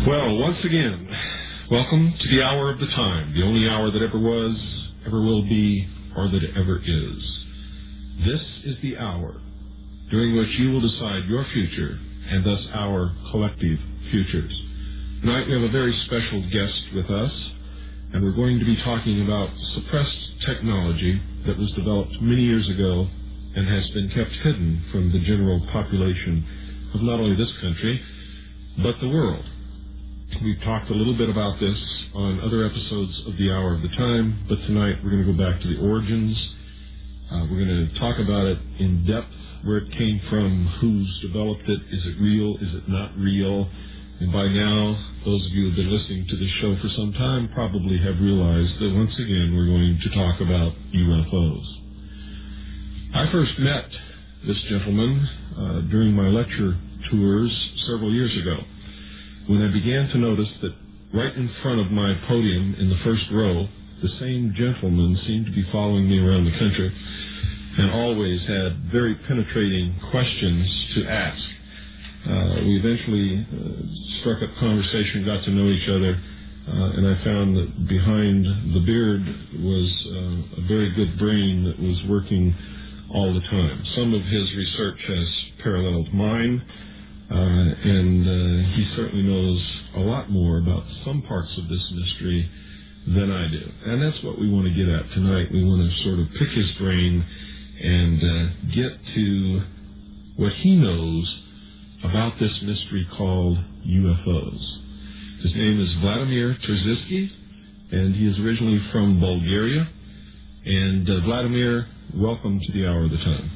Well, once again, welcome to the hour of the time, the only hour that ever was, ever will be, or that ever is. This is the hour during which you will decide your future, and thus our collective futures. Tonight we have a very special guest with us, and we're going to be talking about suppressed technology that was developed many years ago and has been kept hidden from the general population of not only this country, but the world. We've talked a little bit about this on other episodes of the Hour of the Time, but tonight we're going to go back to the origins. We're going to talk about it in depth, where it came from, who's developed it, is it real, is it not real, and by now, those of you who have been listening to this show for some time probably have realized that once again we're going to talk about UFOs. I first met this gentleman during my lecture tours several years ago, when I began to notice that right in front of my podium in the first row, the same gentleman seemed to be following me around the country and always had very penetrating questions to ask. We eventually struck up conversation, got to know each other, and I found that behind the beard was a very good brain that was working all the time. Some of his research has paralleled mine, and he certainly knows a lot more about some parts of this mystery than I do. And that's what we want to get at tonight. We want to sort of pick his brain and get to what he knows about this mystery called UFOs. His name is Vladimir Terziski, and he is originally from Bulgaria. And Vladimir, welcome to the Hour of the Time.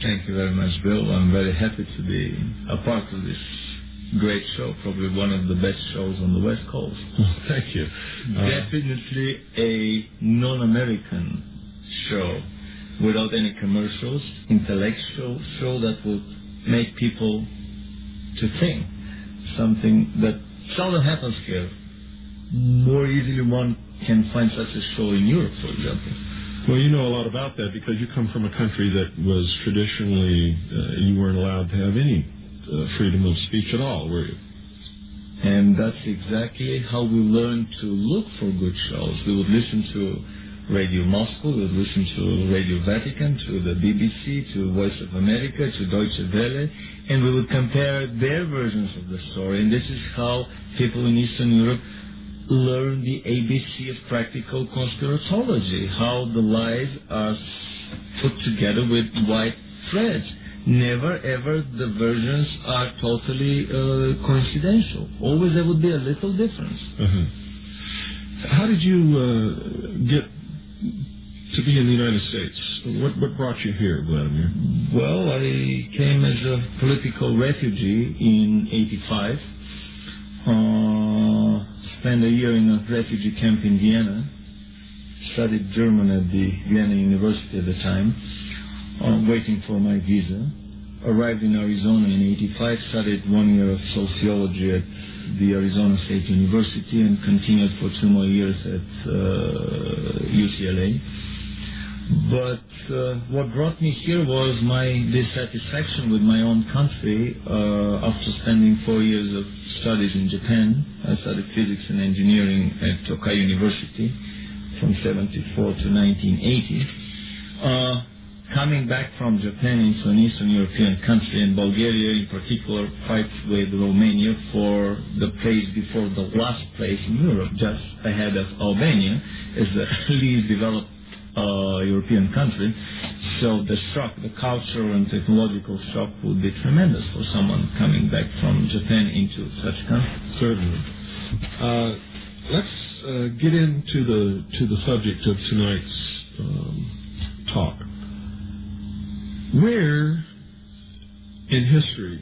Thank you very much, Bill. I'm very happy to be a part of this great show, probably one of the best shows on the West Coast. Thank you. Definitely a non-American show, without any commercials, intellectual show that would make people to think, something that seldom happens here. More easily one can find such a show in Europe, for example. Well, you know a lot about that because you come from a country that was traditionally, you weren't allowed to have any freedom of speech at all, were you? And that's exactly how we learned to look for good shows. We would listen to Radio Moscow, we would listen to Radio Vatican, to the BBC, to Voice of America, to Deutsche Welle, and we would compare their versions of the story. And this is how people in Eastern Europe learn the ABC of practical conspirology, how the lies are put together with white threads. Never ever the versions are totally coincidental. Always there would be a little difference. How did you get to be in the United States? What brought you here, Vladimir? Well, I came as a political refugee in '85. Spent a year in a refugee camp in Vienna, studied German at the Vienna University at the time, waiting for my visa. Arrived in Arizona in '85, studied 1 year of sociology at the Arizona State University and continued for 2 more years at UCLA. But what brought me here was my dissatisfaction with my own country after spending 4 years of studies in Japan. I studied physics and engineering at Tokai University from '74 to 1980. Coming back from Japan into an Eastern European country, and Bulgaria in particular, fight with Romania for the place before the last place in Europe, just ahead of Albania, as the least developed European country. So the shock, the cultural and technological shock would be tremendous for someone coming back from Japan into such a country. Certainly. Let's get into the subject of tonight's talk. Where in history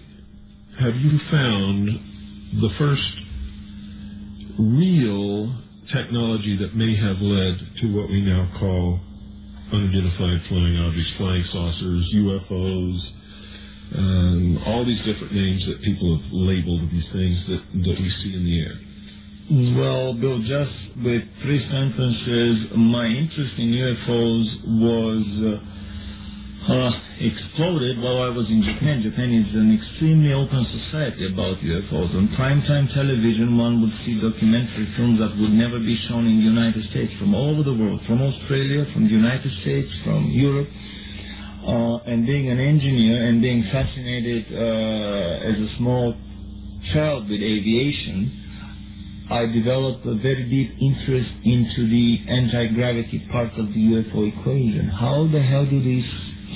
have you found the first real technology that may have led to what we now call unidentified flying objects, flying saucers, UFOs, all these different names that people have labeled these things that we see in the air? Well, Bill, just with 3 sentences, my interest in UFOs was exploded while I was in Japan. Japan is an extremely open society about UFOs. On primetime television, one would see documentary films that would never be shown in the United States, from all over the world, from Australia, from the United States, from Europe. And being an engineer and being fascinated as a small child with aviation, I developed a very deep interest into the anti-gravity part of the UFO equation. How the hell do these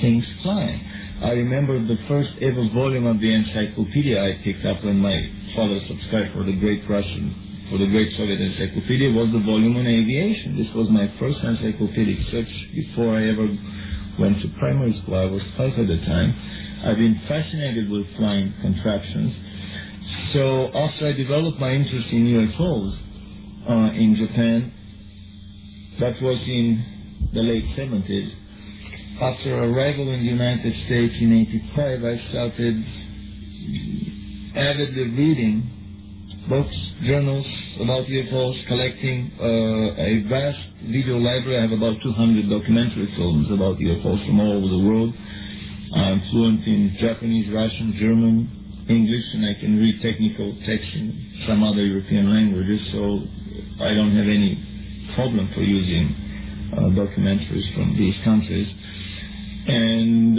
things fly? I remember the first ever volume of the encyclopedia I picked up when my father subscribed for the Great Soviet Encyclopedia was the volume on aviation. This was my first encyclopedic search before I ever went to primary school. I was 5 at the time. I've been fascinated with flying contraptions. So after I developed my interest in UFOs in Japan, that was in the late 70s. After arrival in the United States in 85, I started avidly reading books, journals about UFOs, collecting a vast video library. I have about 200 documentary films about UFOs from all over the world. I'm fluent in Japanese, Russian, German, English, and I can read technical text in some other European languages, so I don't have any problem for using documentaries from these countries. And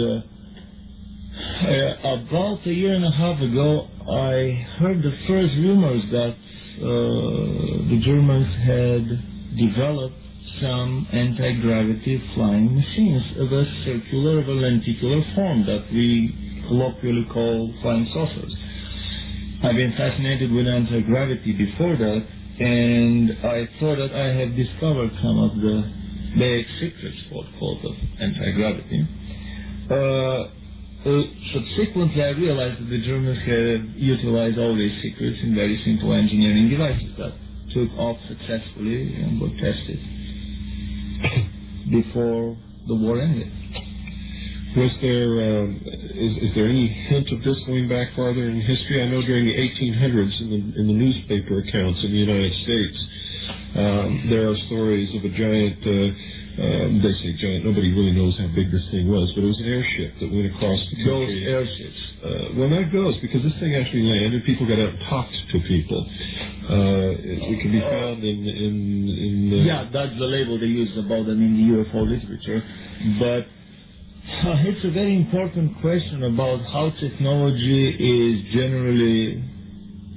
about a year and a half ago, I heard the first rumors that the Germans had developed some anti-gravity flying machines of a circular, of a lenticular form that we colloquially call flying saucers. I've been fascinated with anti-gravity before that, and I thought that I had discovered some of the basic secrets, quote, of anti-gravity. Subsequently, I realized that the Germans had utilized all these secrets in very simple engineering devices that took off successfully and were tested before the war ended. Was there, is there any hint of this going back farther in history? I know during the 1800s in the newspaper accounts in the United States, there are stories of a giant, they say giant, nobody really knows how big this thing was, but it was an airship that went across the country. Those airships. Well, not ghosts, because this thing actually landed, people got out and talked to people. It can be found in yeah, that's the label they use about them in the UFO literature, but it's a very important question about how technology is generally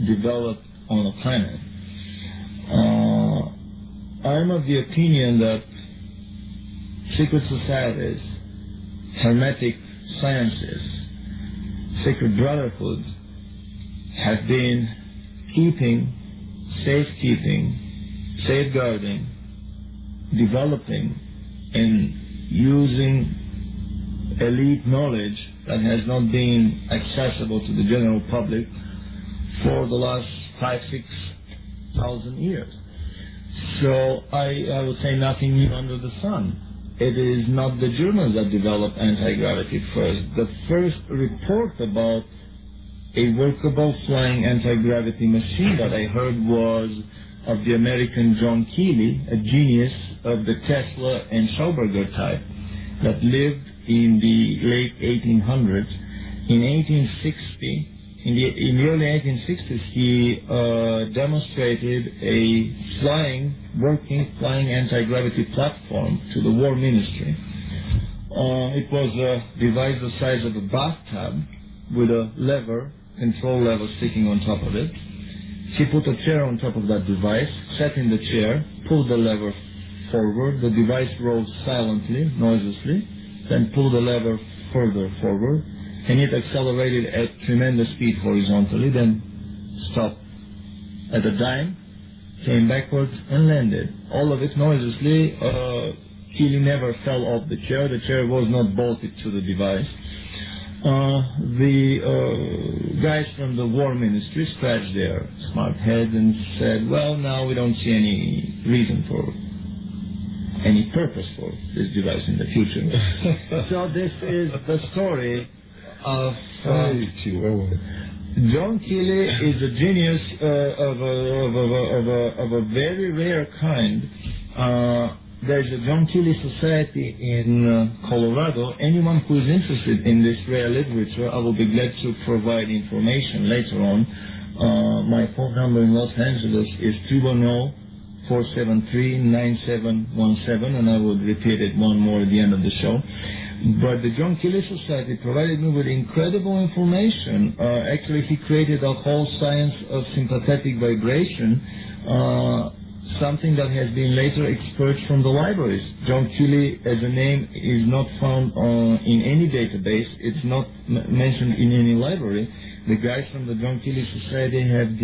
developed on a planet. I'm of the opinion that secret societies, hermetic sciences, secret brotherhoods have been safekeeping, safeguarding, developing, and using elite knowledge that has not been accessible to the general public for the last 5,000-6,000 years. So I would say nothing new under the sun. It is not the Germans that developed anti-gravity first. The first report about a workable flying anti-gravity machine that I heard was of the American John Keely, a genius of the Tesla and Schauberger type, that lived in the late 1800s. In 1860, in the early 1860s, he demonstrated a working flying anti-gravity platform to the War Ministry. It was a device the size of a bathtub with a control lever sticking on top of it. He put a chair on top of that device, sat in the chair, pulled the lever forward. The device rose silently, noiselessly, then pulled the lever further forward, and it accelerated at tremendous speed horizontally, then stopped at a dime, came backwards, and landed. All of it noiselessly. Keely never fell off the chair. The chair was not bolted to the device. The guys from the War Ministry scratched their smart heads and said, well, now we don't see any reason for any purpose for this device in the future. So this is the story of John Keely is a genius of a very rare kind. there's a John Keeley Society in Colorado. Anyone who is interested in this rare literature, I will be glad to provide information later on. My phone number in Los Angeles is 310-473-9717, and I will repeat it one more at the end of the show. But the John Keeley Society provided me with incredible information. Actually, he created a whole science of sympathetic vibration, something that has been later expurged from the libraries. John Keeley as a name is not found in any database. It's not mentioned in any library. The guys from the John Keeley Society have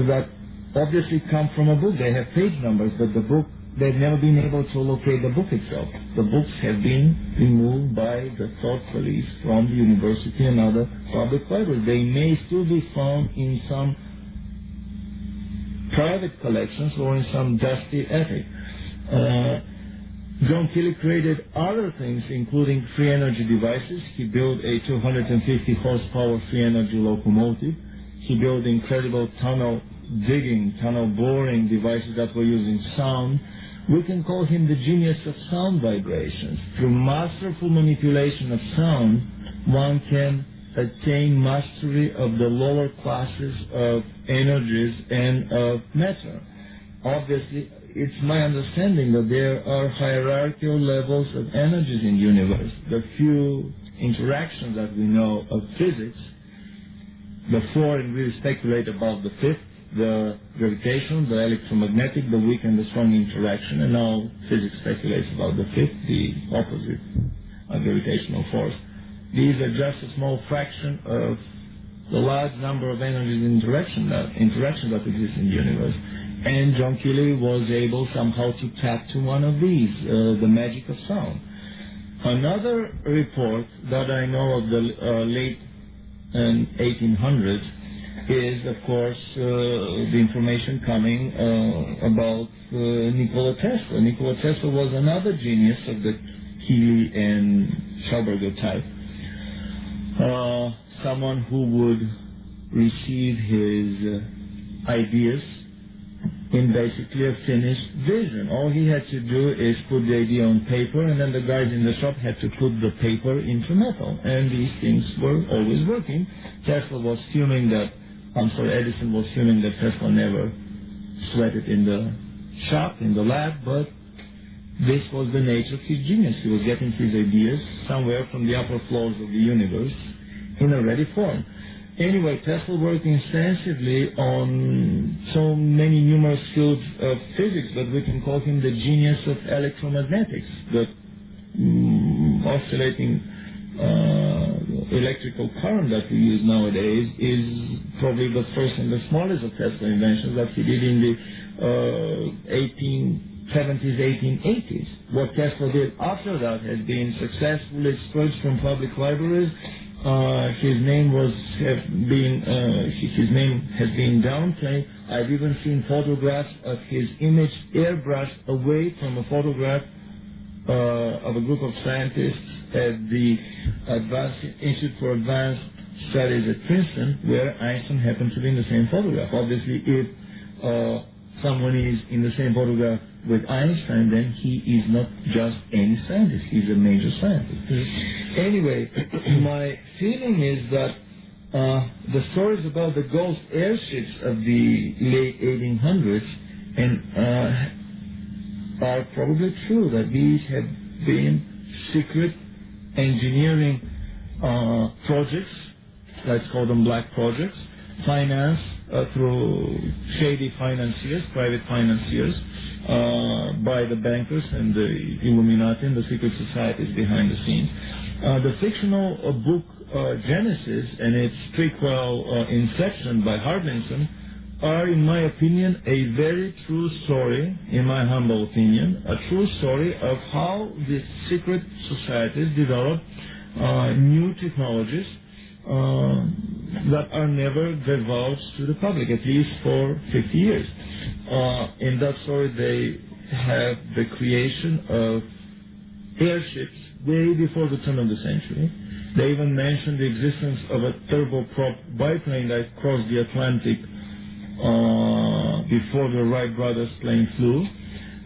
that obviously come from a book. They have page numbers, but the book, they've never been able to locate the book itself. The books have been removed by the thought police from the university and other public libraries. They may still be found in some private collections or in some dusty attic. John Keeley created other things, including free energy devices. He built a 250 horsepower free energy locomotive. He built incredible tunnel digging, tunnel boring devices that were using sound. We can call him the genius of sound vibrations. Through masterful manipulation of sound, one can attain mastery of the lower classes of energies and of matter. Obviously, it's my understanding that there are hierarchical levels of energies in the universe. The few interactions that we know of physics, the four, and we speculate about the fifth, the gravitational, the electromagnetic, the weak and the strong interaction, and now physics speculates about the fifth, the opposite, gravitational force. These are just a small fraction of the large number of energies in interaction that exist in the universe. And John Keeley was able somehow to tap to one of these, the magic of sound. Another report that I know of the late 1800s is, of course, the information coming about Nikola Tesla. Nikola Tesla was another genius of the Keeley and Schauberger type. Someone who would receive his ideas in basically a finished vision. All he had to do is put the idea on paper, and then the guys in the shop had to put the paper into metal. And these things were always working. Edison was fuming that Tesla never sweated in the shop, in the lab, but this was the nature of his genius. He was getting his ideas somewhere from the upper floors of the universe in a ready form. Anyway, Tesla worked extensively on so many numerous fields of physics that we can call him the genius of electromagnetics. The oscillating electrical current that we use nowadays is probably the first and the smallest of Tesla inventions that he did in the 1870s, 1880s. What Tesla did after that has been successfully expurged from public libraries. His name has been downplayed. I've even seen photographs of his image airbrushed away from a photograph of a group of scientists at the Institute for Advanced Studies at Princeton, where Einstein happened to be in the same photograph. Obviously, if someone is in the same photograph with Einstein, then he is not just any scientist. He's a major scientist. Anyway, my feeling is that the stories about the ghost airships of the late 1800s are probably true, that these have been secret engineering projects, let's call them black projects, financed through shady financiers, private financiers, by the bankers and the Illuminati and the secret societies behind the scenes. The fictional book Genesis and its prequel Inception by Harbinson are, in my opinion, a very true story, in my humble opinion, a true story of how the secret societies develop new technologies that are never divulged to the public, at least for 50 years. In that story, they have the creation of airships way before the turn of the century. They even mentioned the existence of a turboprop biplane that crossed the Atlantic before the Wright brothers plane flew.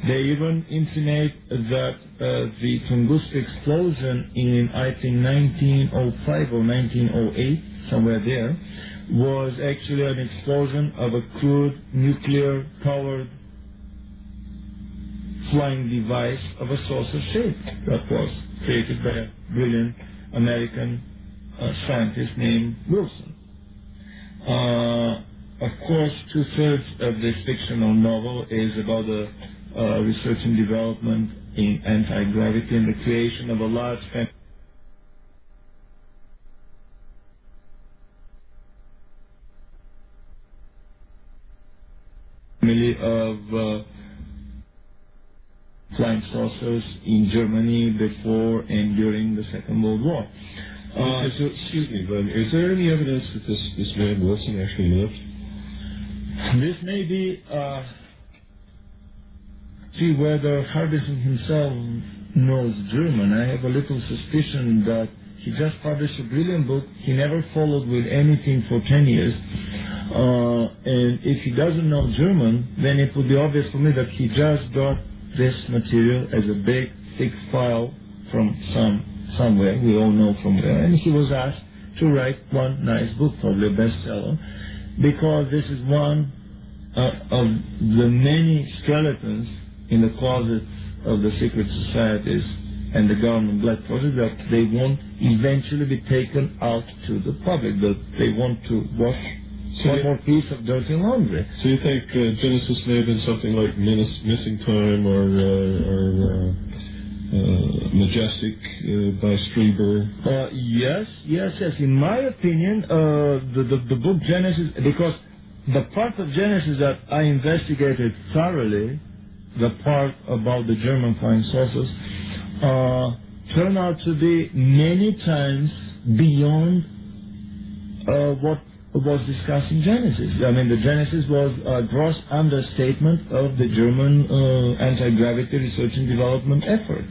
They even intimate that the Tunguska explosion in, I think, 1905 or 1908, somewhere there, was actually an explosion of a crude nuclear-powered flying device of a saucer shape that was created by a brilliant American scientist named Wilson. Of course, 2/3 of this fictional novel is about the research and development in anti-gravity and the creation of a large family of flying saucers in Germany before and during the Second World War. So, excuse me, but is there any evidence that this man Wilson actually lived? This may be, see whether Harbison himself knows German. I have a little suspicion that he just published a brilliant book. He never followed with anything for 10 years. And if he doesn't know German, then it would be obvious for me that he just got this material as a big, thick file from somewhere, we all know from where, and he was asked to write one nice book, probably a bestseller, because this is one of the many skeletons in the closets of the secret societies and the government black project that they won't eventually be taken out to the public, that they want to wash one more piece of dirty laundry. So you think Genesis may have been something like Missing Time or Majestic by Strieber? Yes. In my opinion, the book Genesis, because the part of Genesis that I investigated thoroughly, the part about the German flying saucers, turned out to be many times beyond what was discussed in Genesis. I mean, the Genesis was a gross understatement of the German anti-gravity research and development effort.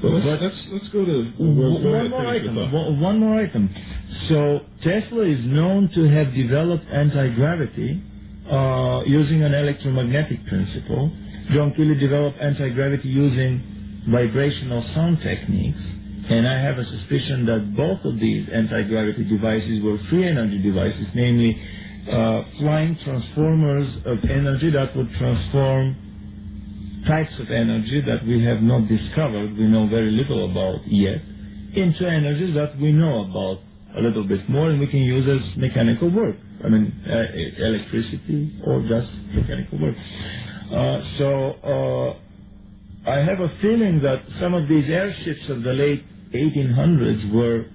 Well, let's go to one more item. So Tesla is known to have developed anti-gravity using an electromagnetic principle. John Keely developed anti-gravity using vibrational sound techniques. And I have a suspicion that both of these anti-gravity devices were free energy devices, namely flying transformers of energy that would transform types of energy that we have not discovered, we know very little about yet, into energies that we know about a little bit more and we can use as mechanical work. I mean, electricity or just mechanical work. I have a feeling that some of these airships of the late 1800s were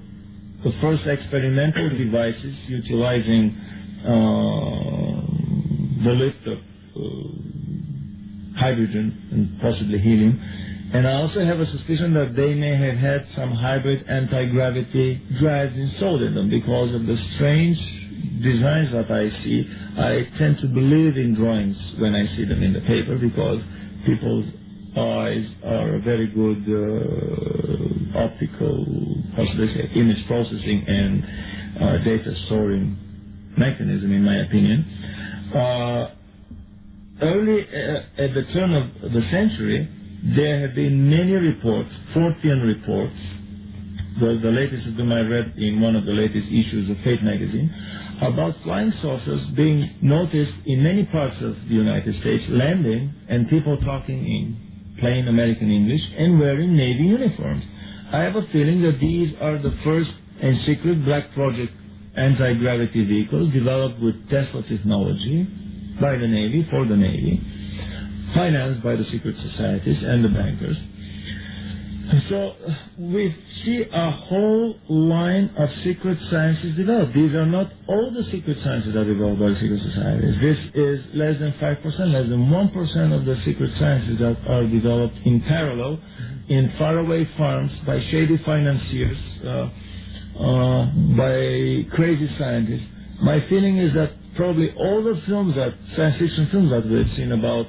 the first experimental devices utilizing the lift of hydrogen and possibly helium. And I also have a suspicion that they may have had some hybrid anti-gravity drives installed in them because of the strange designs that I see. I tend to believe in drawings when I see them in the paper because people's eyes are a very good optical, how should I say, image processing and data storing mechanism, in my opinion. Early at the turn of the century, there have been many reports, 14 reports, the latest of them I read in one of the latest issues of Fate magazine, about flying saucers being noticed in many parts of the United States, landing, and people talking in plain American English and wearing Navy uniforms. I have a feeling that these are the first and secret black project anti-gravity vehicles developed with Tesla technology by the Navy, for the Navy, financed by the secret societies and the bankers. So we see a whole line of secret sciences developed. These are not all the secret sciences that are developed by the secret societies. This is less than 5%, less than 1% of the secret sciences that are developed in parallel in faraway farms by shady financiers, by crazy scientists. My feeling is that probably all the films, that science fiction films that we've seen about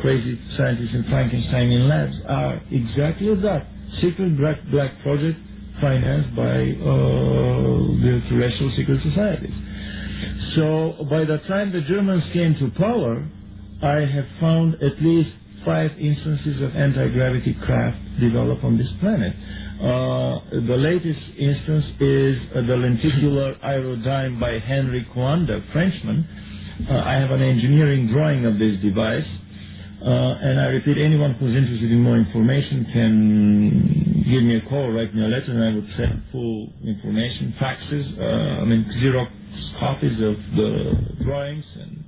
crazy scientists and Frankenstein in labs are exactly that. Secret black project financed by the terrestrial secret societies. So by the time the Germans came to power, I have found at least 5 instances of anti-gravity craft developed on this planet. The latest instance is the lenticular aerodyne by Henry Coanda, Frenchman. I have an engineering drawing of this device, and I repeat, anyone who's interested in more information can give me a call, write me a letter, and I would send full information, faxes, Xerox copies of the drawings and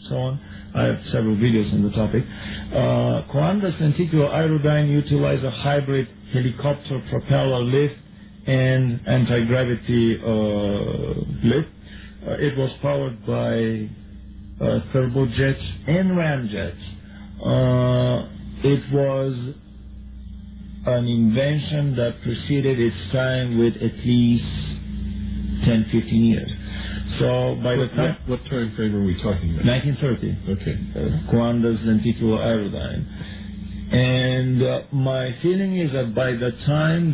so on. I have several videos on the topic. Coanda's lenticular aerodyne utilizes a hybrid helicopter propeller lift and anti-gravity lift. It was powered by turbojets and ramjets. It was an invention that preceded its time with at least 10-15 years. So by the time... What time frame are we talking about? 1930. Okay. Coanda's lenticular aerodyne. And my feeling is that by the time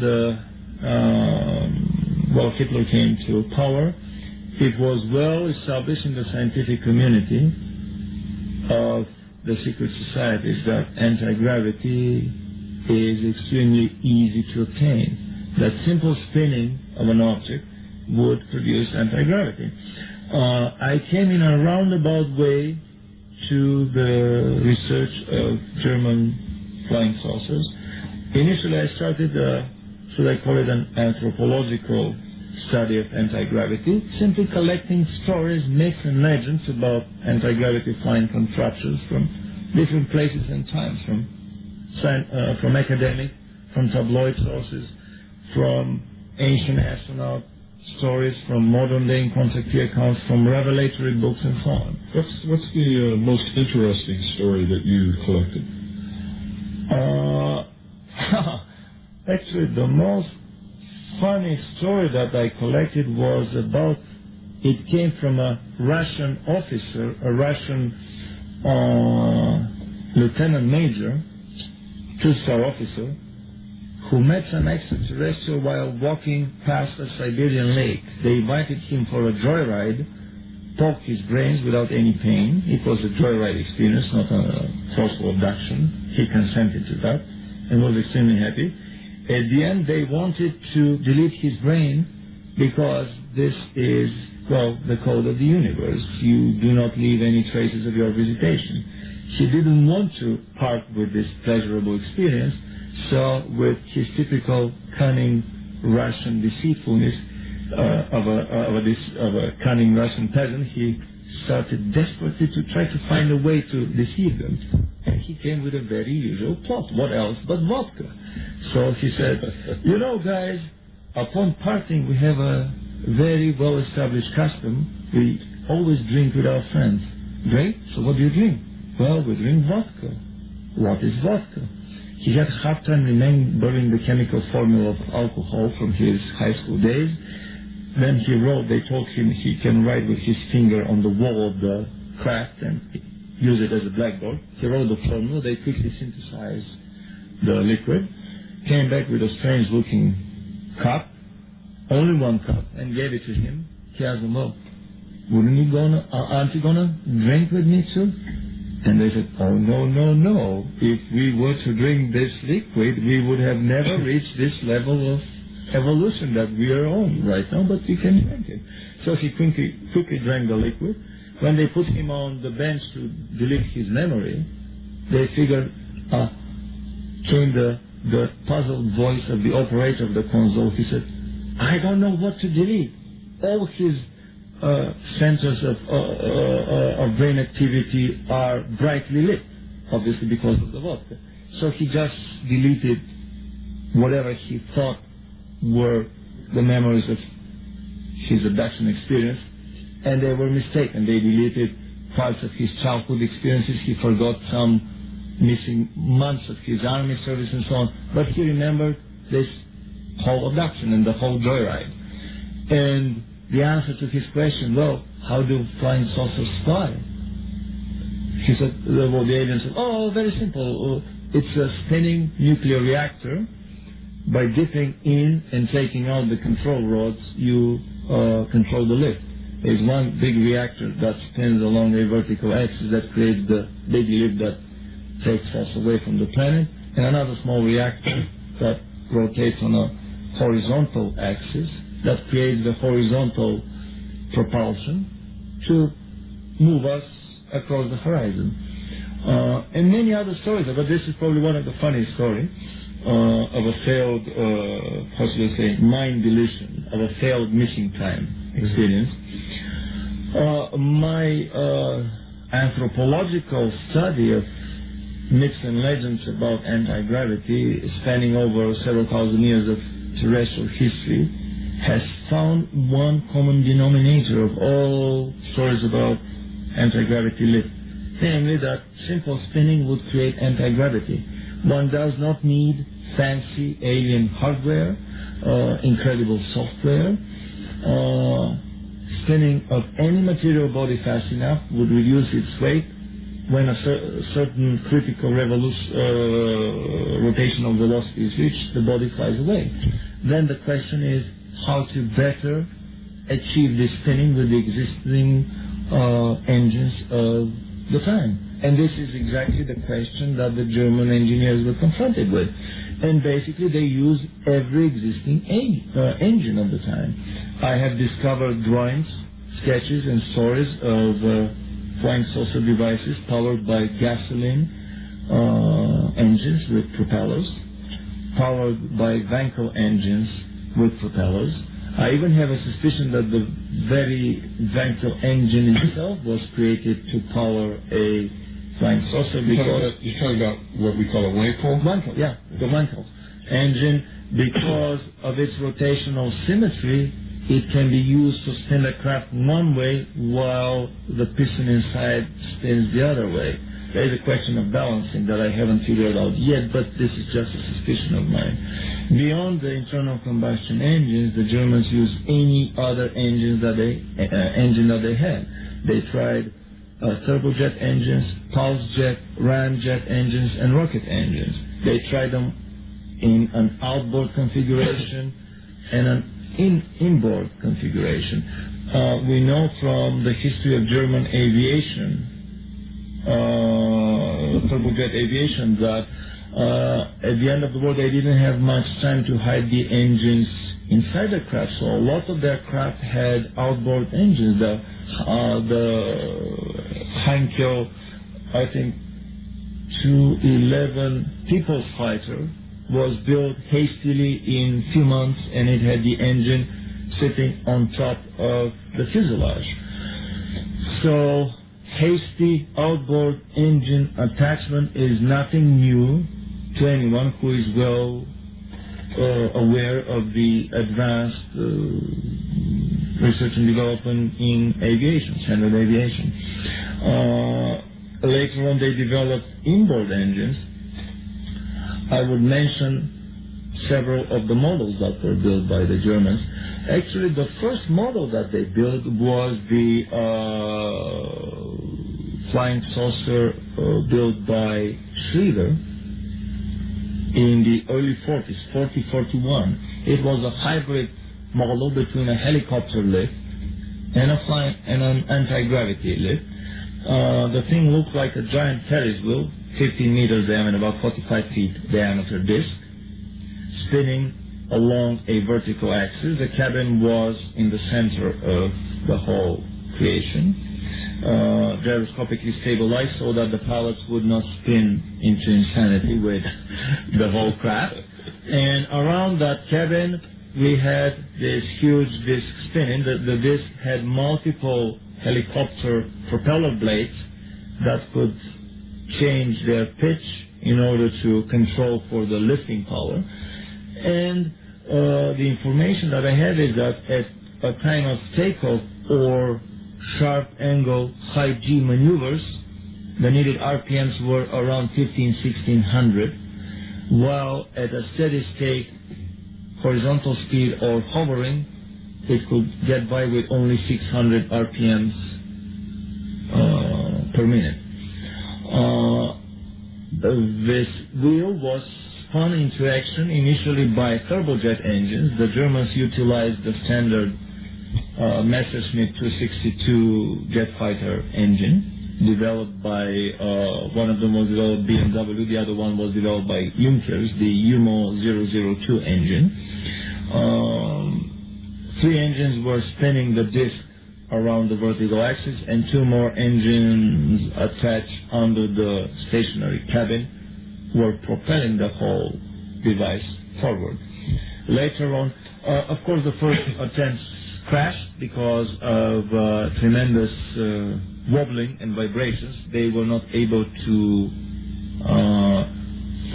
Hitler came to power, it was well established in the scientific community of the secret societies that anti-gravity is extremely easy to obtain. That simple spinning of an object would produce anti-gravity. I came in a roundabout way to the research of German flying saucers. Initially I started, should I call it an anthropological study of anti-gravity, simply collecting stories, myths and legends about anti-gravity flying contraptions from different places and times, from academic, from tabloid sources, from ancient astronaut stories, from modern-day contactee accounts, from revelatory books, and so on. What's the most interesting story that you collected? Actually, the most funny story that I collected was about, it came from a Russian officer, a Russian lieutenant major, two-star officer, who met some extraterrestrial while walking past a Siberian lake. They invited him for a joyride, poked his brains without any pain. It was a joyride experience, not a forceful abduction. He consented to that and was extremely happy. At the end, they wanted to delete his brain because this is, well, the code of the universe. You do not leave any traces of your visitation. He didn't want to part with this pleasurable experience, so with his typical cunning Russian deceitfulness of a cunning Russian peasant, he started desperately to try to find a way to deceive them. And he came with a very usual plot. What else but vodka? So he said, you know, guys, upon parting, we have a very well-established custom. We always drink with our friends. Great. So what do you drink? Well, we drink vodka. What is vodka? He had a hard time remembering the chemical formula of alcohol from his high school days. Then he wrote, they told him he can write with his finger on the wall of the craft and use it as a blackboard. He wrote the formula. They quickly synthesized the liquid, came back with a strange-looking cup, only one cup, and gave it to him. He asked them, well, aren't you gonna drink with me too? And they said, oh, no. If we were to drink this liquid, we would have never reached this level of evolution that we are on right now, but we can drink it. So he quickly drank the liquid. When they put him on the bench to delete his memory, they figured, came the puzzled voice of the operator of the console. He said, I don't know what to delete. All his centers of brain activity are brightly lit, obviously because of the vodka. So he just deleted whatever he thought were the memories of his abduction experience, and they were mistaken. They deleted parts of his childhood experiences. He forgot some missing months of his army service and so on, but he remembered this whole abduction and the whole joyride. And the answer to his question, well, how do flying saucers fly? He said, well, the alien said, oh, very simple. It's a spinning nuclear reactor. By dipping in and taking out the control rods, you control the lift. There's one big reactor that spins along a vertical axis that creates the big lift that takes us away from the planet, and another small reactor that rotates on a horizontal axis that creates the horizontal propulsion to move us across the horizon. And many other stories, but this is probably one of the funniest stories of a failed, how should I say, mind deletion, of a failed missing time experience. My anthropological study of myths and legends about anti-gravity, spanning over several thousand years of terrestrial history, has found one common denominator of all stories about anti-gravity lift, namely that simple spinning would create anti-gravity. One does not need fancy alien hardware, incredible software. Spinning of any material body fast enough would reduce its weight. When a certain critical rotational velocity is reached, the body flies away. Then the question is how to better achieve this spinning with the existing engines of the time. And this is exactly the question that the German engineers were confronted with. And basically they use every existing engine of the time. I have discovered drawings, sketches, and stories of flying saucer devices powered by gasoline engines with propellers, powered by Wankel engines with propellers. I even have a suspicion that the very Wankel engine itself was created to power a flying saucer. You're talking about what we call a Wankel? Wankel, yeah, the Wankel engine, because of its rotational symmetry, it can be used to spin the craft one way while the piston inside spins the other way. There is a question of balancing that I haven't figured out yet, but this is just a suspicion of mine. Beyond the internal combustion engines, the Germans used any other engine that they had. They tried turbojet engines, pulse jet, ramjet engines, and rocket engines. They tried them in an outboard configuration and an inboard configuration. We know from the history of German aviation, turbojet aviation, that at the end of the war they didn't have much time to hide the engines inside the craft, so a lot of their craft had outboard engines. The Heinkel, I think, 211 People's Fighter was built hastily in a few months, and it had the engine sitting on top of the fuselage. So hasty outboard engine attachment is nothing new to anyone who is well aware of the advanced research and development in aviation, standard aviation. Later on they developed inboard engines. I would mention several of the models that were built by the Germans. Actually, the first model that they built was the flying saucer built by Schroeder in the early 40s, 41. It was a hybrid model between a helicopter lift and an anti-gravity lift. The thing looked like a giant Ferris wheel, 15 meters diameter, about 45 feet diameter disc, spinning along a vertical axis. The cabin was in the center of the whole creation, gyroscopically stabilized so that the pilots would not spin into insanity with the whole craft. And around that cabin we had this huge disc spinning. The disc had multiple helicopter propeller blades that could change their pitch in order to control for the lifting power. And the information that I had is that at a time of takeoff or sharp angle high G maneuvers, the needed RPMs were around 1600, while at a steady state horizontal speed or hovering, it could get by with only 600 RPMs per minute. This wheel was spun into action initially by turbojet engines. The Germans utilized the standard Messerschmitt 262 jet fighter engine. developed by, one of them was developed by BMW, the other one was developed by Junkers, the UMO 002 engine. 3 engines were spinning the disc around the vertical axis, and 2 more engines attached under the stationary cabin were propelling the whole device forward. Later on, of course, the first attempts crashed because of tremendous wobbling and vibrations. They were not able to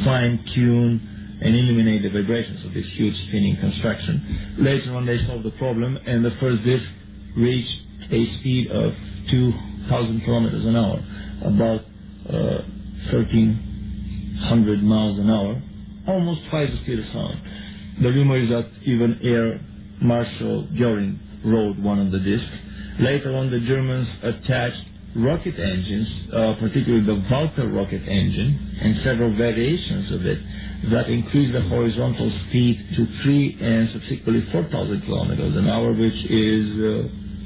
fine-tune and eliminate the vibrations of this huge spinning construction. Later on, they solved the problem, and the first disc reached a speed of 2,000 kilometers an hour, about 1,300 miles an hour, almost twice the speed of sound. The rumor is that even Air Marshal Göring rode one of the discs. Later on, the Germans attached rocket engines, particularly the Walter rocket engine, and several variations of it, that increased the horizontal speed to 3 and subsequently 4,000 kilometers an hour, which is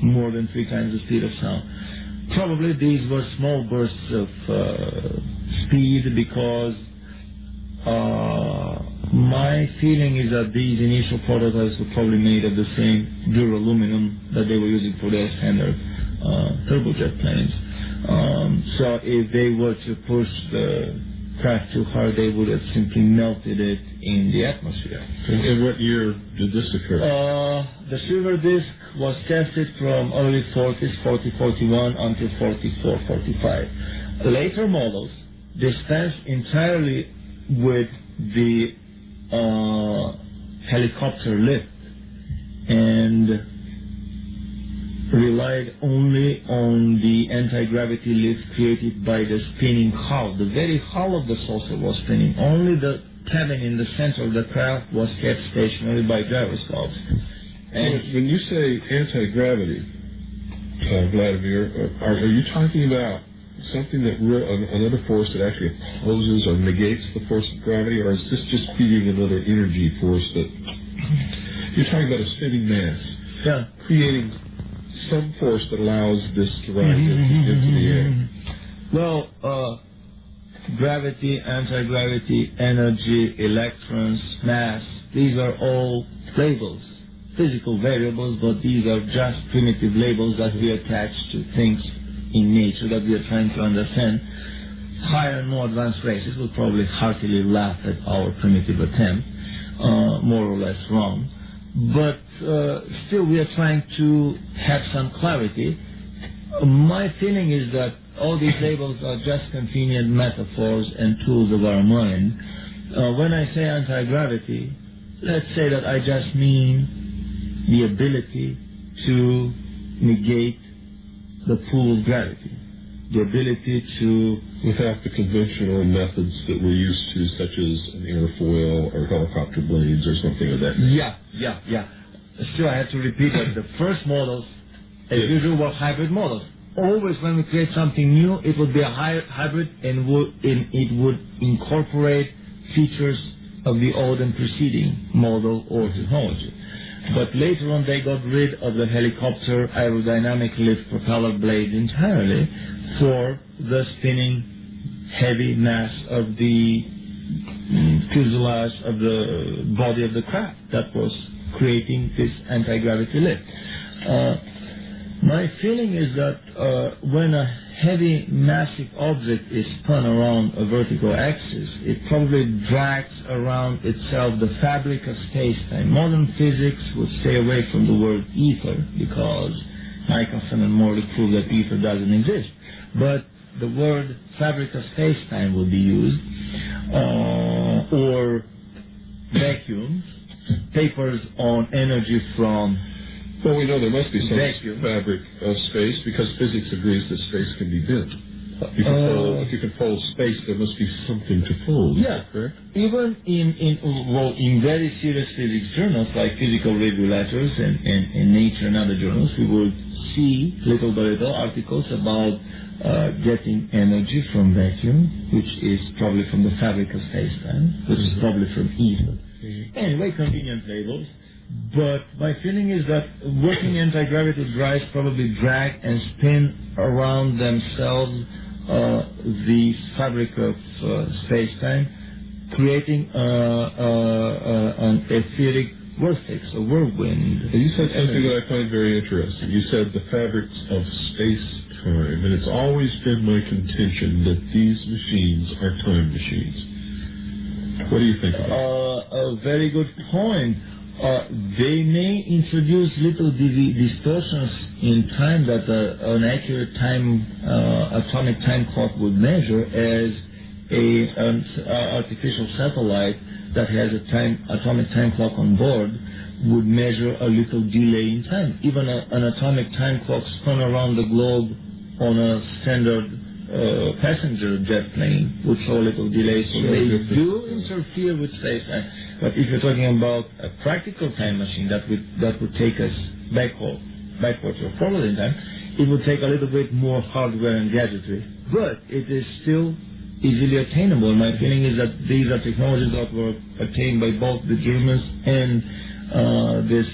more than 3 times the speed of sound. Probably these were small bursts of speed, because my feeling is that these initial prototypes were probably made of the same duraluminum that they were using for their standard turbojet planes. So if they were to push the craft too hard, they would have simply melted it in the atmosphere. In what year did this occur? The silver disc was tested from early 40s, 40-41, until 44-45. Later models dispensed entirely with the helicopter lift and relied only on the anti-gravity lift created by the spinning hull. The very hull of the saucer was spinning. Only the cabin in the center of the craft was kept stationary by gyroscopes. And when you say anti-gravity, Vladimir, are you talking about something that another force that actually opposes or negates the force of gravity, or is this just feeding another energy force that you're talking about a spinning mass, creating some force that allows this to rise into the air? Well, gravity, anti-gravity, energy, electrons, mass, these are all labels, physical variables, but these are just primitive labels that we attach to things in nature that we are trying to understand. Higher and more advanced races will probably heartily laugh at our primitive attempt, more or less wrong. But still, we are trying to have some clarity. My feeling is that all these labels are just convenient metaphors and tools of our mind. When I say anti-gravity, let's say that I just mean the ability to negate the pull of gravity, the ability to... Without the conventional methods that we're used to, such as an airfoil or helicopter blades or something of that nature. Yeah. Still, I have to repeat that the first models, as usual, were hybrid models. Always when we create something new, it would be a hybrid, and it would incorporate features of the old and preceding model or technology. But later on, they got rid of the helicopter aerodynamic lift propeller blade entirely for the spinning heavy mass of the fuselage of the body of the craft that was creating this anti-gravity lift. My feeling is that when a heavy, massive object is spun around a vertical axis, it probably drags around itself the fabric of space-time. Modern physics would stay away from the word ether, because Michelson and Morley proved that ether doesn't exist. But the word fabric of space-time would be used, or vacuum, papers on energy from... Well, we know there must be some fabric of space, because physics agrees that space can be bent. If you can fold space, there must be something to fold. Yeah, correct? Even in very serious physics journals like Physical Review Letters and Nature and other journals, we will see little by little articles about getting energy from vacuum, which is probably from the fabric of space-time, which is probably from ether. Anyway, convenient labels. But my feeling is that working anti-gravity drives probably drag and spin around themselves the fabric of space-time, creating an etheric vortex, a whirlwind. You said something that I find very interesting. You said the fabrics of space-time, and it's always been my contention that these machines are time machines. What do you think of that? A very good point. They may introduce little distortions in time that an accurate atomic time clock would measure, as an artificial satellite that has atomic time clock on board would measure a little delay in time. Even an atomic time clock spun around the globe on a standard passenger jet plane would show a little delay, so they do interfere with space-time. But if you're talking about a practical time machine that would take us backwards or forward in time, it would take a little bit more hardware and gadgetry. But it is still easily attainable. My feeling is that these are technologies that were attained by both the Germans and this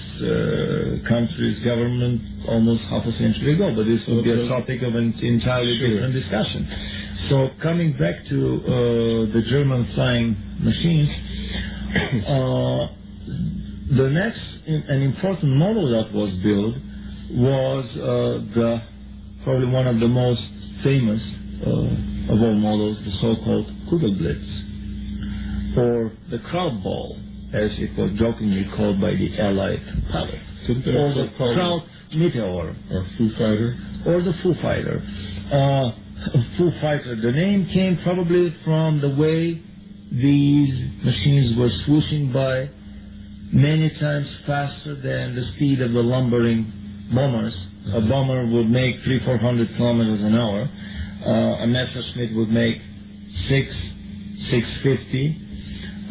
country's government almost half a century ago. But this would be a topic of an entirely different discussion. So coming back to the German flying machines, the next an important model that was built was probably one of the most famous of all models, the so-called Kugelblitz, or the crowd ball, as it was jokingly called by the Allied pilots, or the crowd meteor, or Foo Fighter, or the Foo Fighter. Foo Fighter. The name came probably from the way these machines were swooshing by many times faster than the speed of the lumbering bombers. A bomber would make 300-400 kilometers an hour. A Messerschmitt would make 650.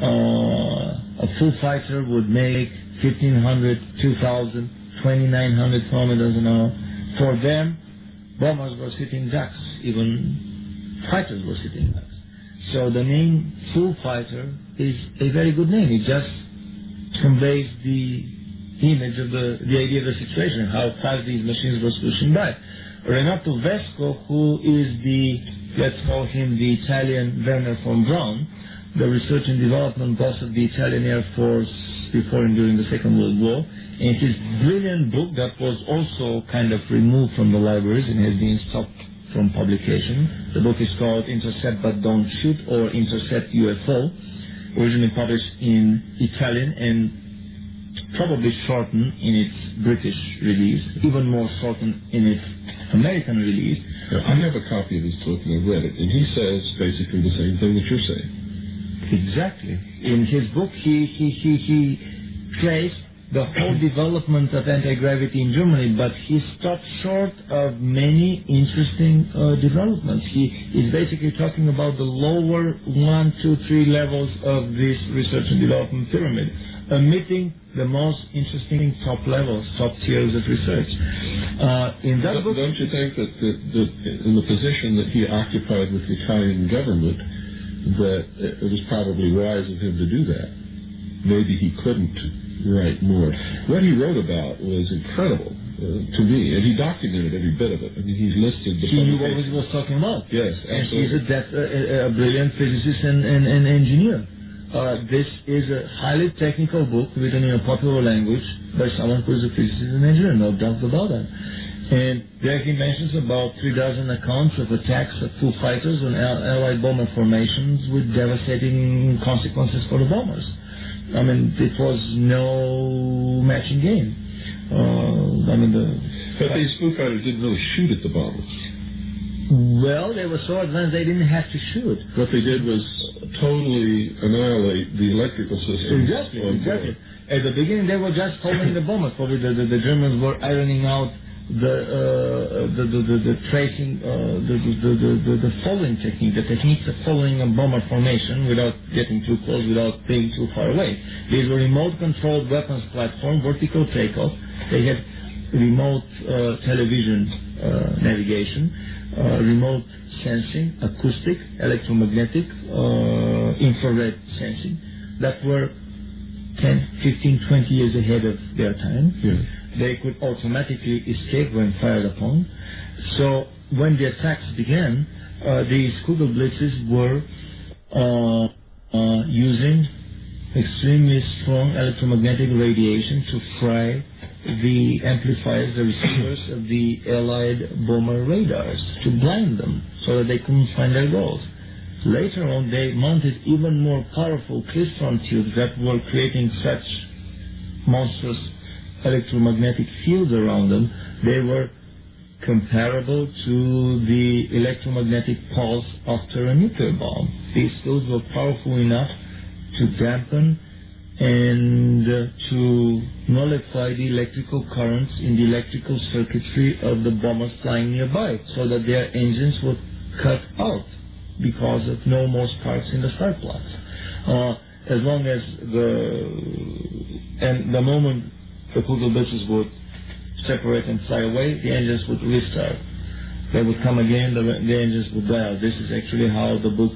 A Foo Fighter would make 1,500, 2,000, 2,900 kilometers an hour. For them, bombers were sitting ducks. Even fighters were sitting ducks. So the name Foo Fighter is a very good name. It just conveys the image of the idea of the situation, how fast these machines were swooshing by. Renato Vesco, who is let's call him the Italian Werner von Braun, the research and development boss of the Italian Air Force before and during the Second World War, in his brilliant book that was also kind of removed from the libraries and has been stopped from publication. The book is called Intercept But Don't Shoot, or Intercept UFO, originally published in Italian and probably shortened in its British release, even more shortened in its American release. I have a copy of his book and I've read it, and he says basically the same thing that you're saying. Exactly. In his book, he traced the whole development of anti-gravity in Germany, but he stopped short of many interesting developments. He is basically talking about the lower 1, 2, 3 levels of this research and development pyramid, omitting the most interesting top levels, top tiers of research. In that book, don't you think that in the position that he occupied with the Italian government, that it was probably wise of him to do that? Maybe he couldn't write more. What he wrote about was incredible to me, and he documented every bit of it. I mean, he's listed the he knew what he was talking about. Yes, absolutely. And he's a brilliant physicist and engineer. This is a highly technical book written in a popular language by someone who is a physicist and engineer, no doubt about that. And there he mentions about 3,000 accounts of attacks of Foo Fighters on Allied bomber formations with devastating consequences for the bombers. I mean, it was no matching game. But these Foo Fighters didn't really shoot at the bombers. Well, they were so advanced they didn't have to shoot. What they did was totally annihilate the electrical system. Exactly. At the beginning, they were just following the bombers. Probably the Germans were ironing out the tracing, the following technique, the techniques of following a bomber formation without getting too close, without being too far away. These were remote-controlled weapons platform, vertical takeoff. They had remote television navigation, remote sensing, acoustic, electromagnetic, infrared sensing, that were 10, 15, 20 years ahead of their time. Yeah. They could automatically escape when fired upon. So when the attacks began, these Kugelblitzes were using extremely strong electromagnetic radiation to fry the amplifiers, the receivers of the Allied bomber radars, to blind them so that they couldn't find their goals. Later on, they mounted even more powerful klystron tubes that were creating such monstrous electromagnetic fields around them. They were comparable to the electromagnetic pulse after a nuclear bomb. These fields were powerful enough to dampen and to nullify the electrical currents in the electrical circuitry of the bombers flying nearby, so that their engines were cut out because of no more sparks in the spark plugs. As long as the moment the Kugelblitzes would separate and fly away, the engines would restart. They would come again, the engines would die out. This is actually how the book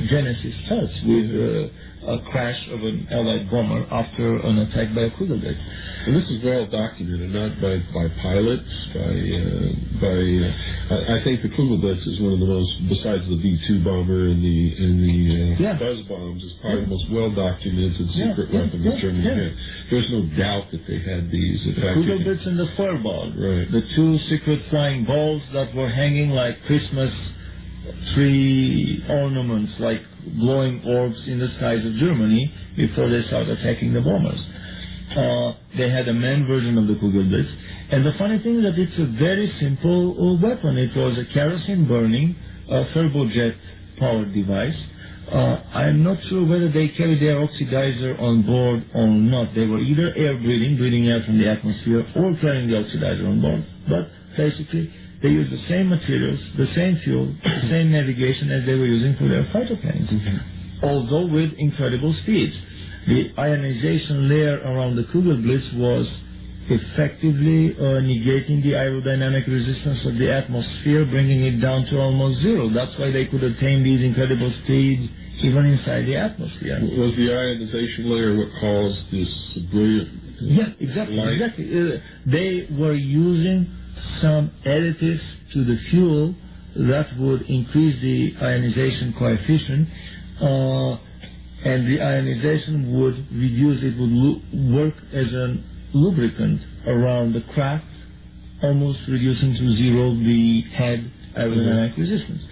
Genesis starts, with a crash of an Allied bomber after an attack by a Kugelblitz. And this is well documented, not by pilots, I think the Kugelblitz is one of the most, besides the V-2 bomber and the buzz bombs, is probably the most well documented secret weapon that Germany had. There's no doubt that they had these. The Kugelblitz and the Feuerball, right. The two secret flying balls that were hanging like Christmas tree ornaments, like glowing orbs in the skies of Germany before they started attacking the bombers. They had a manned version of the Kugelblitz, and the funny thing is that it's a very simple weapon. It was a kerosene-burning turbojet-powered device. I'm not sure whether they carried their oxidizer on board or not. They were either breathing air from the atmosphere, or carrying the oxidizer on board. But basically, they used the same materials, the same fuel, the same navigation as they were using for their fighter planes, although with incredible speeds. The ionization layer around the Kugelblitz was effectively negating the aerodynamic resistance of the atmosphere, bringing it down to almost zero. That's why they could attain these incredible speeds even inside the atmosphere. Was the ionization layer what caused this brilliant light? Exactly. They were using some additives to the fuel that would increase the ionization coefficient, and the ionization would reduce, it would work as a lubricant around the craft, almost reducing to zero the head aerodynamic resistance.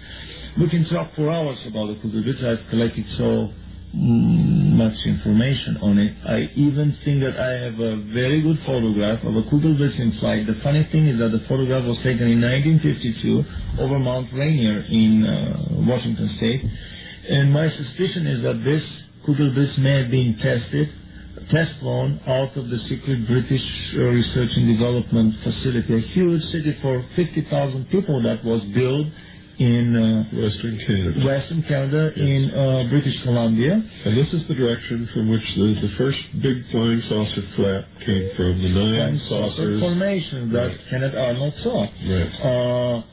We can talk for hours about the Kugelblitz. I've collected so much information on it. I even think that I have a very good photograph of a Kugelblitz in flight. The funny thing is that the photograph was taken in 1952 over Mount Rainier in Washington State, and my suspicion is that this Kugelblitz may have been test flown out of the secret British research and development facility, a huge city for 50,000 people that was built in Western Canada, in British Columbia. And this is the direction from which the first big flying saucer flap came from, the nine saucers formation that Kenneth Arnold saw. Right.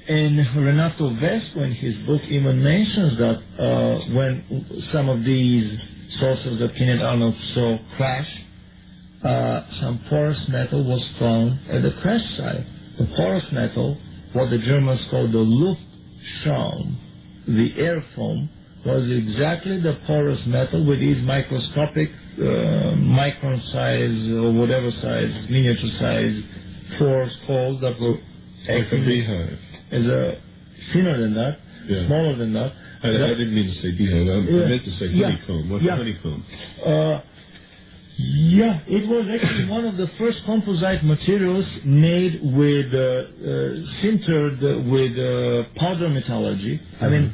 And Renato Vesco, in his book, even mentions that when some of these saucers that Kenneth Arnold saw crash, some porous metal was found at the crash site. The porous metal, what the Germans called the Luftschaum, the air foam, was exactly the porous metal with these microscopic micron size or whatever size, miniature size pores, holes that were like a beehive. As a thinner than that, smaller than that. I didn't mean to say beehive. I meant to say honeycomb. What's honeycomb? It was actually one of the first composite materials made with, sintered with powder metallurgy. I mean,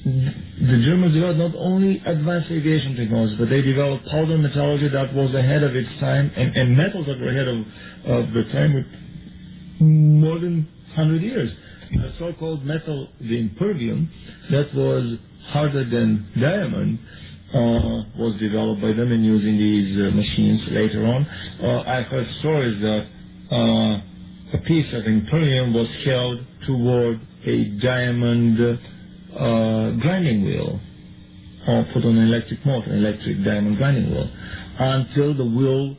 the Germans developed not only advanced aviation technology, but they developed powder metallurgy that was ahead of its time, and metals that were ahead of the time with more than 100 years. The so-called metal, the impervium, that was harder than diamond, was developed by them and using these machines later on. I've heard stories that a piece of impervium was held toward a diamond grinding wheel. put on an electric motor, electric diamond grinding wheel, until the wheel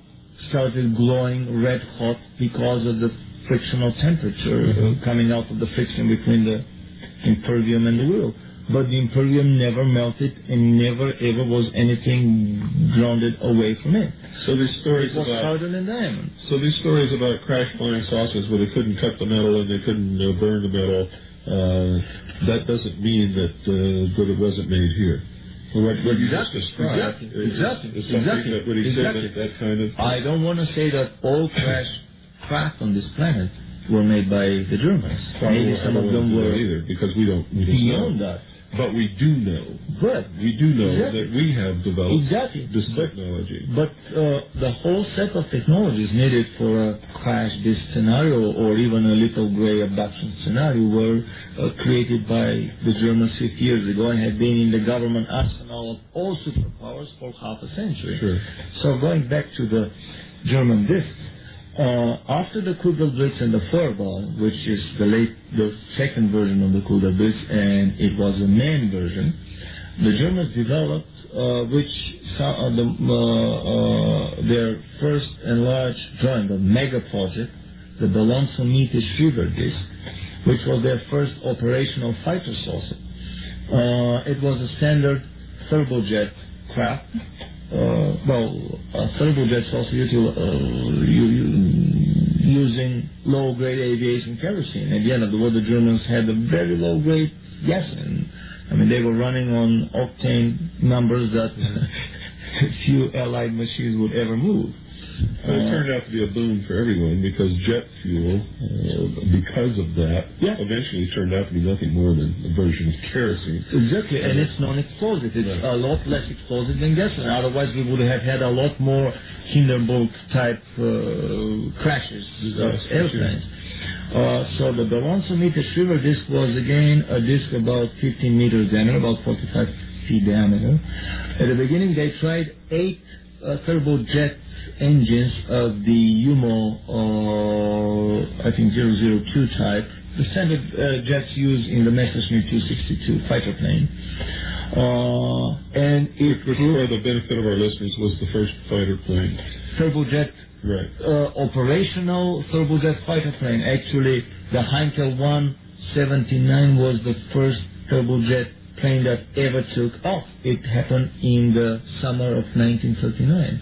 started glowing red hot because of the frictional temperature coming out of the friction between the impervium and the wheel. But the impervium never melted and never ever was anything grounded away from it. So these stories it was harder than diamond. So these stories about crash flying saucers where they couldn't cut the metal and they couldn't burn the metal, that doesn't mean that it wasn't made here. What you just described is something that would exhibit that kind of... I don't want to say that all craft on this planet were made by the Germans. Maybe some of them were either, because we don't beyond that. But we do know. But we do know that we have developed this technology. But the whole set of technologies needed for a crash disk scenario or even a little gray abduction scenario were created by the Germans 50 years ago and had been in the government arsenal of all superpowers for half a century. Sure. So going back to the German discs, after the Kugelblitz and the Feuerball, which is the second version of the Kugelblitz, and it was a main version, the Germans developed their first enlarged drawing, the mega project, the Balancomete Schieber disc, which was their first operational fighter saucer. It was a standard turbojet craft. A turbojet saucer using low-grade aviation kerosene. At the end of the war, the Germans had a very low-grade gasoline. I mean, they were running on octane numbers that few Allied machines would ever move. It turned out to be a boon for everyone because jet fuel, because of that, eventually turned out to be nothing more than a version of kerosene. Exactly, and it's non-explosive. It's a lot less explosive than gasoline. Otherwise, we would have had a lot more Hindenburg-type crashes of airplanes. So the Balancomete Schieber disc was, again, a disc about 15 meters diameter, about 45 feet diameter. At the beginning, they tried 8 turbojet engines of the UMO, I think 002 type, the standard jets used in the Messerschmitt 262 fighter plane. And it which, for the benefit of our listeners, was the first fighter plane. Turbojet, right? Operational turbojet fighter plane. Actually, the Heinkel 179 was the first turbojet plane that ever took off. It happened in the summer of 1939.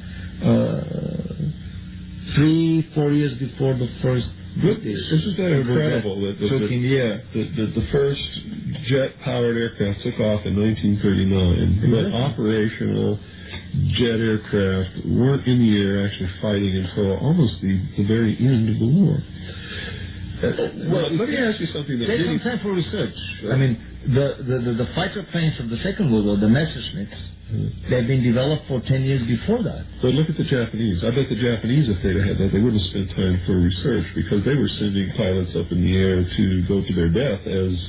3-4 years before the first British. Isn't that incredible that took in the air? The first jet-powered aircraft took off in 1939, but operational jet aircraft weren't in the air actually fighting until almost the very end of the war. Well, let me ask you something. Take some time for research. I mean, the fighter planes of the Second World War, the Messerschmitts, they've been developed for 10 years before that. But look at the Japanese. I bet the Japanese, if they'd had that, they wouldn't have spent time for research because they were sending pilots up in the air to go to their death as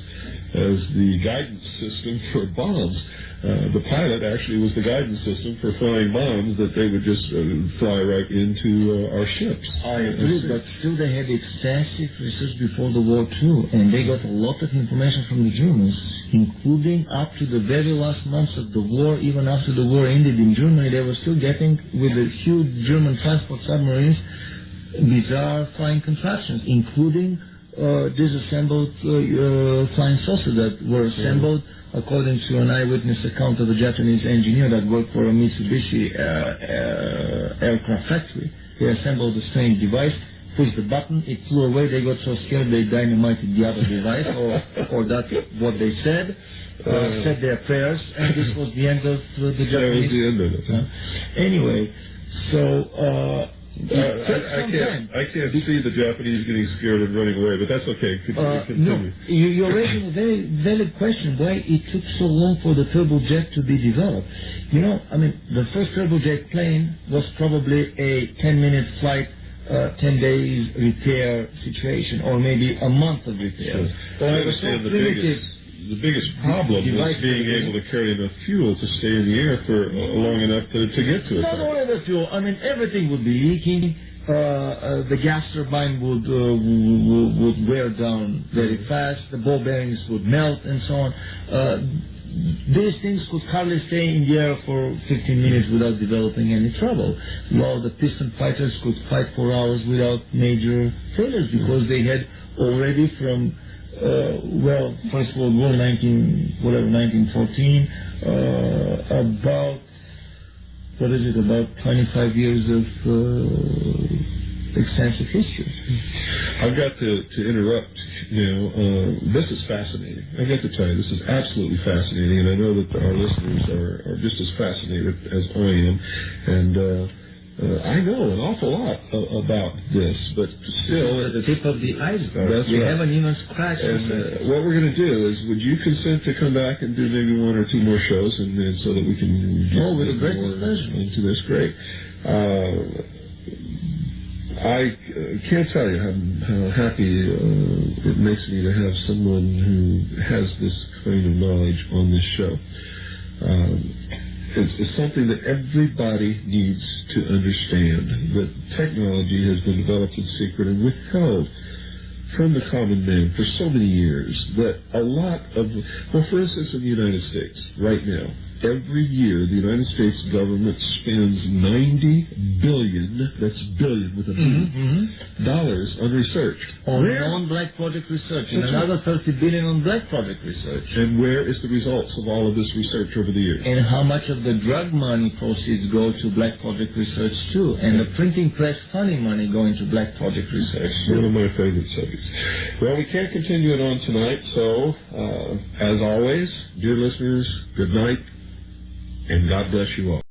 the guidance system for bombs. The pilot actually was the guidance system for flying bombs that they would just fly right into our ships. I agree, but still they had excessive research before the war too, and they got a lot of information from the Germans, including up to the very last months of the war. Even after the war ended in Germany, they were still getting, with the huge German transport submarines, bizarre flying contraptions, including disassembled flying saucers that were assembled according to an eyewitness account of a Japanese engineer that worked for a Mitsubishi aircraft factory. They assembled a strange device, pushed the button, it flew away, they got so scared they dynamited the other device, or that's what they said, said their prayers, and this was the end of the Japanese. That was the end of it. Anyway, so... I can't see the Japanese getting scared and running away, but that's okay. No, you're raising a very valid question, why it took so long for the turbojet to be developed. You know, I mean, the first turbojet plane was probably a 10-minute flight, 10 days repair situation, or maybe a month of repair. Sure. Well, I understand the biggest problem was being able to carry enough fuel to stay in the air for long enough to get to it. Not only the fuel, I mean, everything would be leaking, the gas turbine would wear down very fast, the ball bearings would melt, and so on. These things could hardly stay in the air for 15 minutes without developing any trouble, while the piston fighters could fight for hours without major failures because they had already from, First World War, 1914, about 25 years of extensive history. I've got to interrupt now. This is fascinating. I got to tell you, this is absolutely fascinating, and I know that our listeners are just as fascinated as I am. And I know an awful lot about this, but still, at the tip of the iceberg. That's we right. haven't even scratched it. And what we're going to do is, would you consent to come back and do maybe one or two more shows, and so that we can get with a great more pleasure into this? Great. I can't tell you how happy it makes me to have someone who has this kind of knowledge on this show. It's something that everybody needs to understand, that technology has been developed in secret and withheld from the common man for so many years that a lot of, for instance, in the United States, right now, every year the United States government spends $90 billion, that's billion with a B, dollars on research. On non-black project research, and another $30 billion on black project research. And where is the results of all of this research over the years? And how much of the drug money proceeds go to black project research too? And the printing press funding money going to black project research too? One of my favorite subjects. Well, we can't continue it on tonight, so as always, dear listeners, good night, and God bless you all.